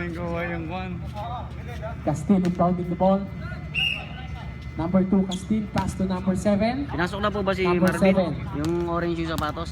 namin gawa yung one. Castil inbounding the ball. Number 2, Castil, pass to number 7. Pinasok na po ba si Number Marvin? 7. Yung orange yung sapatos?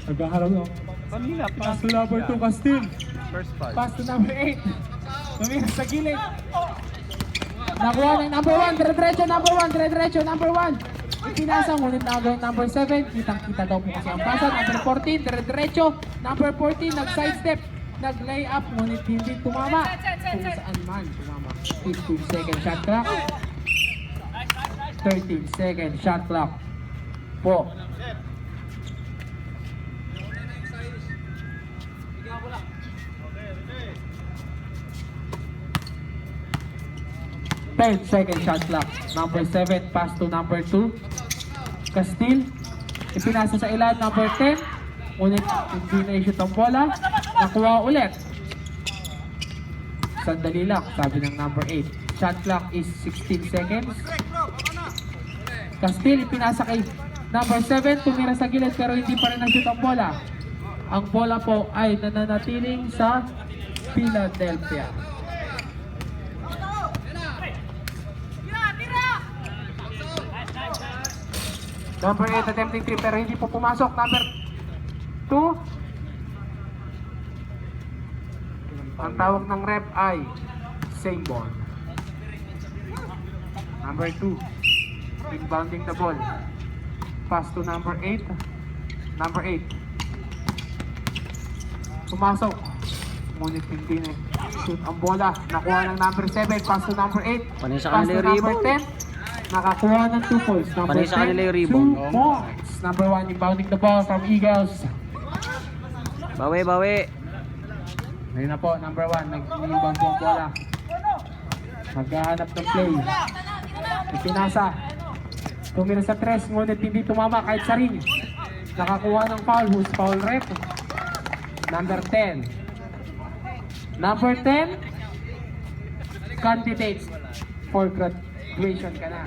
Naghaharap no? Kanina, Pass to number 2, Castil. First five. Pass to number 8. Tumira sa gilid. Nakuha ng number 1, dire-diretso, number 1, dire-diretso, number 1. Ipinasa, ngunit nagawin number 7. Kitang-kita daw po kasi ang pasa. Number 14, dire-diretso. Number 14, nag-sidestep. Nag-lay up, ngunit hindi tumama. Kung saan man tumama. 15-second shot clock. 13-second shot clock. Po. Second shot clock. Number 7 pass to number 2. Castil. Ipinasa sa ilan. Number 10. Ngunit hindi na-shoot ang bola. Nakuha ulit. Sandali lang, sabi ng number 8. Shot clock is 16 seconds. Castil, ipinasa kay number 7. Tumira sa gilid pero hindi pa rin na-shoot ang bola. Ang bola po ay nananatiling sa Philadelphia. Number 8 attempting 3 pero hindi po pumasok. Number 2. Ang tawag ng rep ay same ball. Number 2. Inbounding the ball. Pass to number 8. Number 8. Pumasok. Ngunit hindi na shoot ang bola. Nakuha ng number 7. Pass to number 8. Panay sa Pass kanila to yung number rebound. 10. Nakakuha ng 2 points. Number Panay sa 10, kanila yung rebound. 2 points. Number 1, inbounding the ball from Eagles. Bawi, bawi. Ngayon na po, number 1, nag-inbound po ang bola. Maghahanap ng play. Ipinasa. Tumira sa 3, ngunit hindi tumama kahit sa ring. Nakakuha ng foul. Who's foul rep? Number 10. Number 10, candidate for graduation ka na.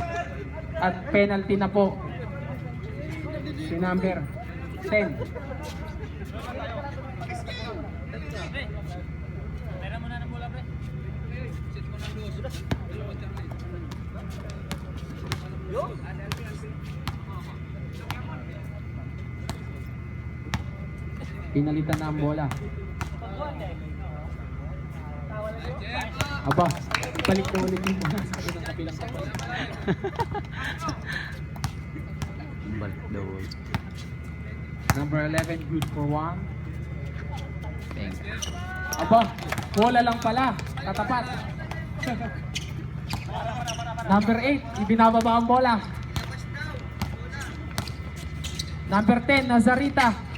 At penalty na po si number 10. Pinalitan na ang bola. Aba, balik na ulit yung bola sa kabilang tapat. Balik daw. Number 11, good for 1. Thank you. Aba, bola lang pala. Katapat. Number 8, ibinababa ang bola. Number 10, Nazarita.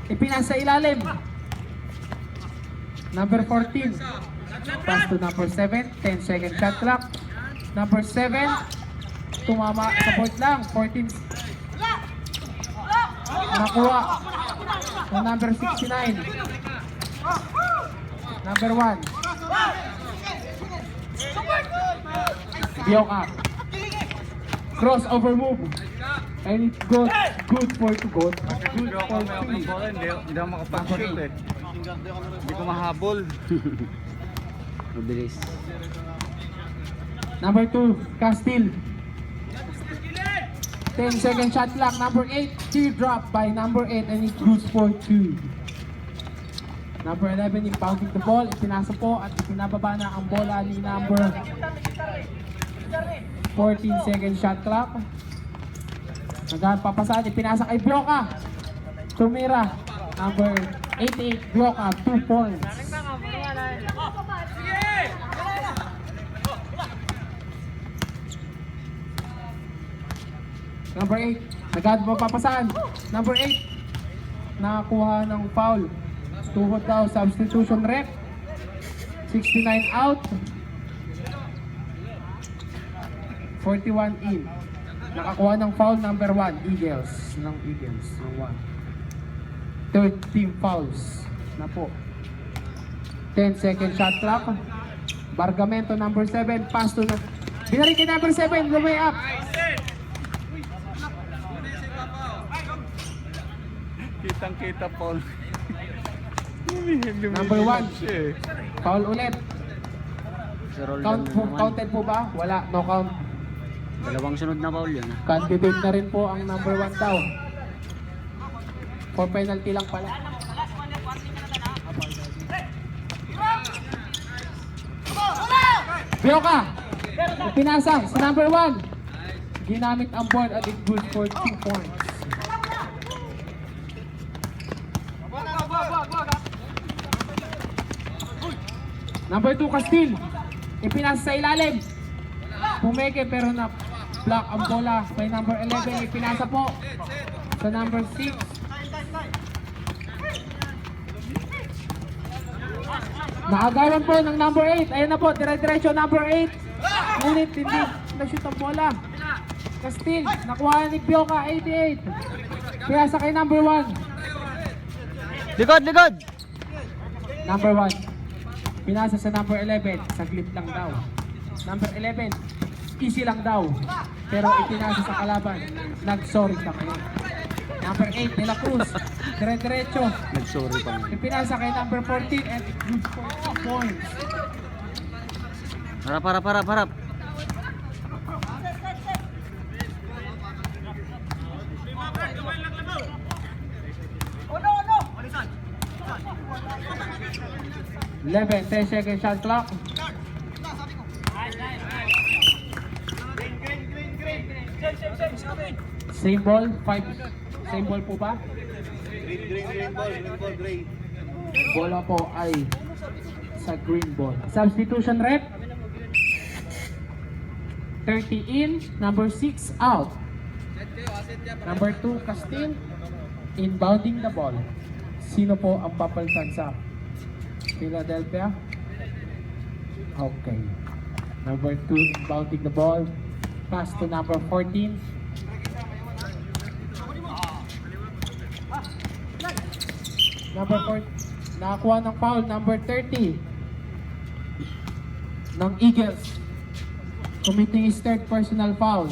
Ipinasa ilalim. Number 14, pass to number 7. 10-second shot clock. Number 7, tumama sa board lang. 14. Nakuha ng number 69. Number 1. Bioka. Crossover move. And it goes good for 2 goals. Good for 3. Hindi ako makapag-shoot eh. Hindi ko mahabol. Mabilis. Number 2, Castil. 10-second shot clock. Number 8, teardrop by number 8 and it goes for 2. Number 11, impounding the ball. Ipinasa po at ipinababa na ang bola ni number 14-second shot clock. Nagpapasaan, ipinasa kay Bioka. Tumira. Number 88, Bioka, 2 points. Number 8, nagpapasaan. Number 8, nakakuha ng foul. Tuhod daw, substitution rep. 69 out. 41 in. Nakakuha ng foul number 1, Eagles. Ng Eagles, ng 1. Third team fouls na po. 10-second shot clock. Bargamento number 7, pass to binalik kay number 7, lumay up. Kitang-kita, Paul. Number 1. Foul ulit. Si Roldan na naman. Counted po ba? Wala, no count. Dalawang sunod na foul yun. Candidate na rin po ang number 1 daw. For penalty lang pala. Bioka! Pinasa sa number 1. Ginamit ang board at it goes for 2 points. Number 2, Castil. Ipinasa sa ilalim. Pumeke pero na block ang bola kay number 11. Ipinasa po sa number 6. Naagawan po ng number 8. Ayan na po, dire-diretso number 8. Ngunit hindi na-shoot ang bola. Castil, nakuha ni Bioka, 88. Pinasa kay number 1. Likod, likod! Number 1. Pinasa sa number 11. Saglit lang daw. Number 11. Easy lang daw. Pero ipinasa sa kalaban. Nag-sorry ka kayo. Number 8, De La Cruz. Dire-diretso. Nag-sorry pa nga. Ipinasa kay number 14 and it goes for 2 points. Harap, harap, harap, harap. Eleven, 10 second shot clock. Same ball, 5. Same ball po ba? Green ball, gray. Bola po ay sa green ball. Substitution rep. 30 in, number 6 out. Number 2, Castil. Inbounding the ball. Sino po ang papalitan sa Philadelphia? Okay. Number 2, inbounding the ball. Pass to number 14. Number 4, nakakuha ng foul. Number 30 ng Eagles. Committing his third personal foul.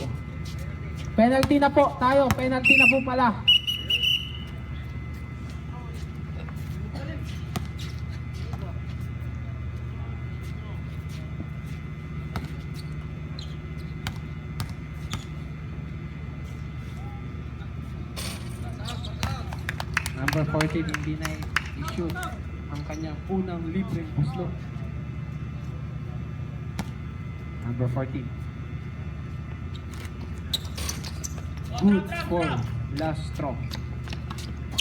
Penalty na po tayo. Penalty na po pala. Number 14 hindi na i-shoot ang kanyang unang libreng buslo. Number 14. Good for last straw.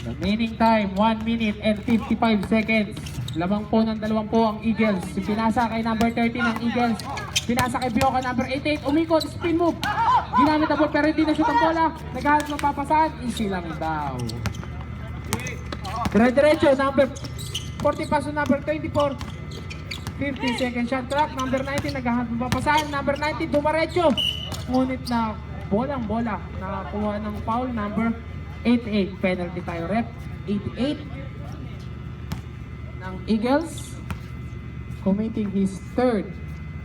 Remaining time, 1 minute and 55 seconds. Lamang po ng 2 po ang Eagles. Pinasa kay number 30 ng Eagles. Pinasa kay Bioka, number 88. Umikot, spin move. Ginamit ang ball pero hindi na shoot ang bola. Naghahanap ng papasahan. Easy lang daw. Dire-diretso, number 40 paso, number 24. 50 second shot clock. Number 19, naghahanap ng papasahan. Number 19, dumaretso. Ngunit na bolang-bola. Nakakuha ng foul. Number 88. Penalty tayo, rep. 88 ng Eagles. Committing his third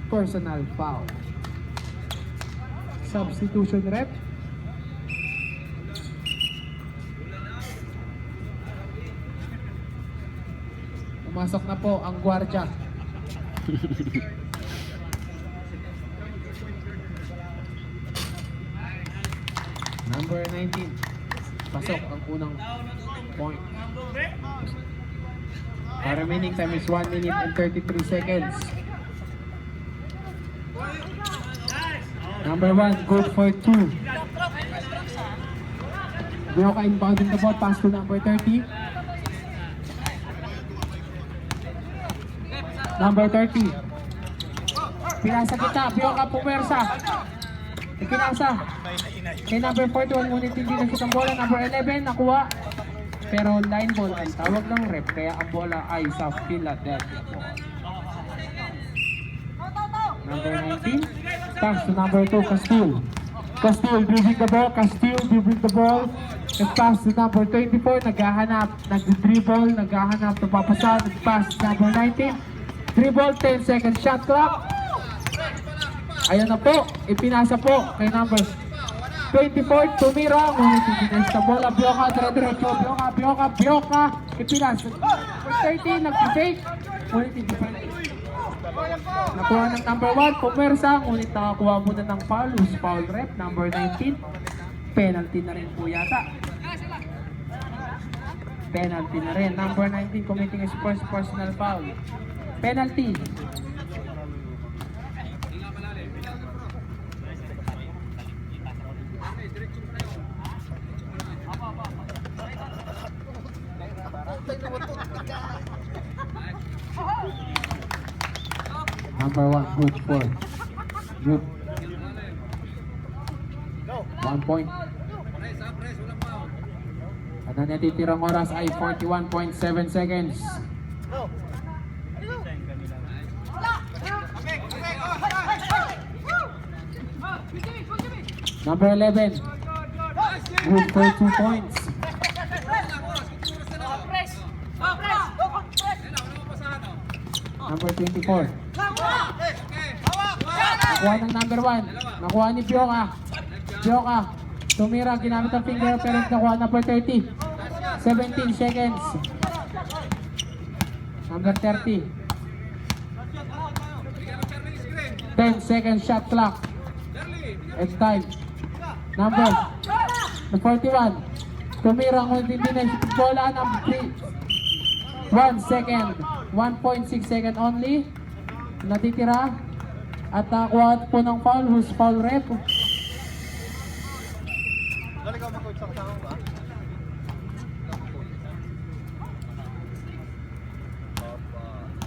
personal foul. Substitution rep. Pumasok na po ang gwardiya. Number 19. Pasok ang unang point. Our remaining time is 1 minute and 33 seconds. Number 1, good for 2. Bioka inbounding the ball, pass to number 30. Number 30. Pinasa kita, Bioka pumersa. Ipinasa. Kay number 41, ngunit hindi na shoot ang bola. Number 11, nakuha. Pero line ball ang tawag ng rep, kaya ang bola ay sa Philadelphia ball. Number 19, pass to number 2, Castil. Castil dribbling the ball, Castil dribbling the ball. Nag-pass to number 24, naghahanap, nag-dribble, naghahanap, napapasa, nag-pass to number 19. Dribble, 10 second shot clock. Ayan na po, ipinasa po kay number 24, tumira, ngunit ipinasa sa bola. Bioka, dire-diretso, Bioka, ipinasa. number 30, nag-fake. Ngunit hindi pa rin. Nakuha ng number 1, pumersa, ngunit nakakuha muna ng foul, who's foul rep, number 19. Penalty na rin po yata. Penalty na rin. Number 19 committing his first personal foul. Penalty. Number 1, good for group. 1 point. At ang natitirang oras ay 41.7 seconds. Number 11, good for 2 points. Number 24. Nakuha ng number 1. Nakuha ni Bioka. Bioka. Tumira, ginamit ang finger pero nakuha number 30. 17 seconds. Number 30. 10 seconds shot clock. And time. Number 41. Tumira kung hindi na bola ng 1 second. 1.6 second only. Natitira. At nakakuha po ng foul, who's foul rep.